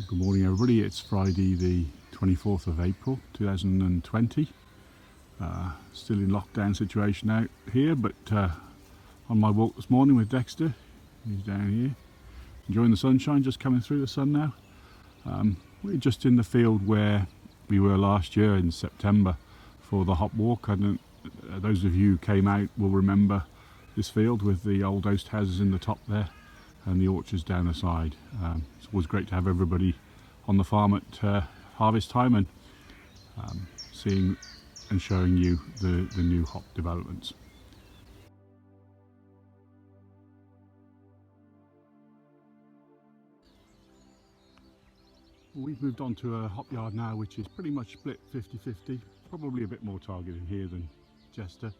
Good morning everybody, it's Friday the 24th of April 2020. Still in lockdown situation out here, but on my walk this morning with Dexter, he's down here enjoying the sunshine, just coming through the sun now. We're just in the field where we were last year in September for the HOPWALK. I don't, those of you who came out will remember this field with the old oast houses in the top there and the orchards down the side. It's always great to have everybody on the farm at harvest time and seeing and showing you the new hop developments. We've moved on to a hop yard now which is pretty much split 50-50, probably a bit more targeted here than Jester.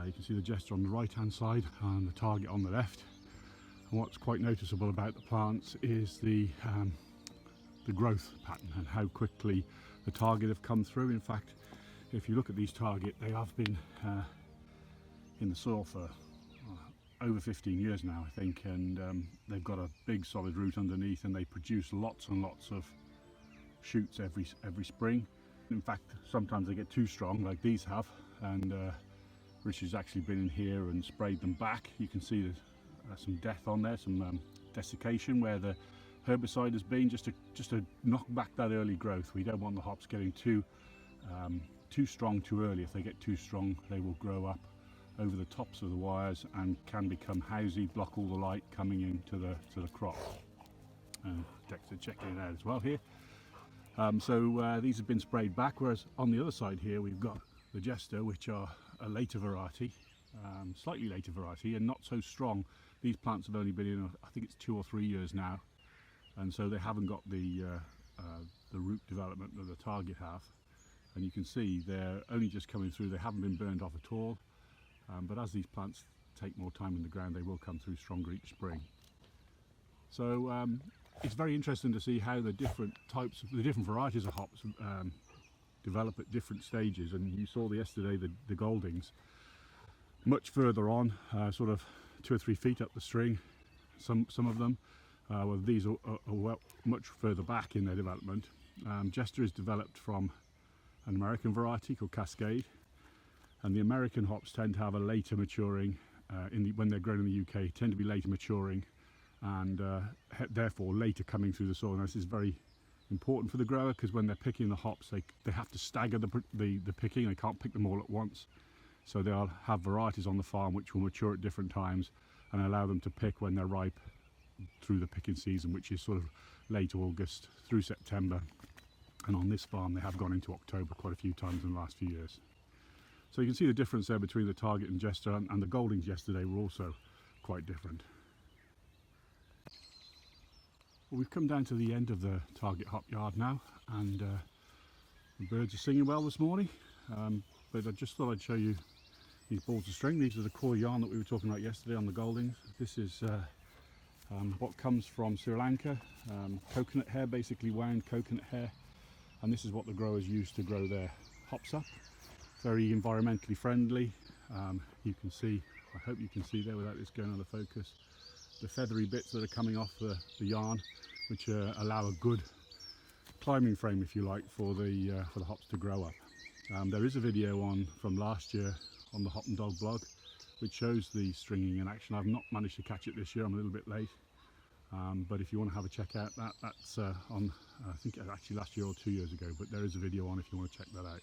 You can see the Jester on the right hand side and the target on the left. And what's quite noticeable about the plants is the growth pattern and how quickly the target have come through. In fact, if you look at these target, they have been in the soil for over 15 years now, I think, and they've got a big solid root underneath, and they produce lots and lots of shoots every spring. In fact, sometimes they get too strong, like these have, and Richard's actually been in here and sprayed them back. You can see there's some death on there, some desiccation where the herbicide has been, just to knock back that early growth. We don't want the hops getting too strong too early. If they get too strong, they will grow up over the tops of the wires and can become housey, block all the light coming into the crop. Dexter checking it out as well here. So these have been sprayed back, whereas on the other side here we've got the Jester, which are a later variety, slightly later variety and not so strong. These plants have only been in, I think it's 2 or 3 years now, and so they haven't got the root development that the target have. And you can see they're only just coming through. They haven't been burned off at all, but as these plants take more time in the ground, they will come through stronger each spring. So it's very interesting to see how the different varieties of hops develop at different stages. And you saw yesterday the Goldings much further on, sort of 2 or 3 feet up the string, some of them. Well, these are much further back in their development. Jester is developed from an American variety called Cascade, and the American hops tend to have a later maturing, when they're grown in the UK, tend to be later maturing and therefore later coming through the soil. And this is very important for the grower, because when they're picking the hops, they have to stagger the picking. They can't pick them all at once, so they'll have varieties on the farm which will mature at different times and allow them to pick when they're ripe through the picking season, which is sort of late August through September. And on this farm they have gone into October quite a few times in the last few years. So you can see the difference there between the Target and Jester, and the Goldings yesterday were also quite different. Well, we've come down to the end of the Target hop yard now, and the birds are singing well this morning, but I just thought I'd show you these balls of string. These are the core yarn that we were talking about yesterday on the Goldings. This is what comes from Sri Lanka, coconut hair, basically wound coconut hair, and this is what the growers use to grow their hops up. Very environmentally friendly. You can see, I hope you can see there without this going out of focus, the feathery bits that are coming off the yarn, which allow a good climbing frame, if you like, for the hops to grow up. There is a video from last year on the Hop and Dog blog which shows the stringing in action. I've not managed to catch it this year, I'm a little bit late, but if you want to have a check out, that's on, I think actually last year or 2 years ago, but there is a video on if you want to check that out.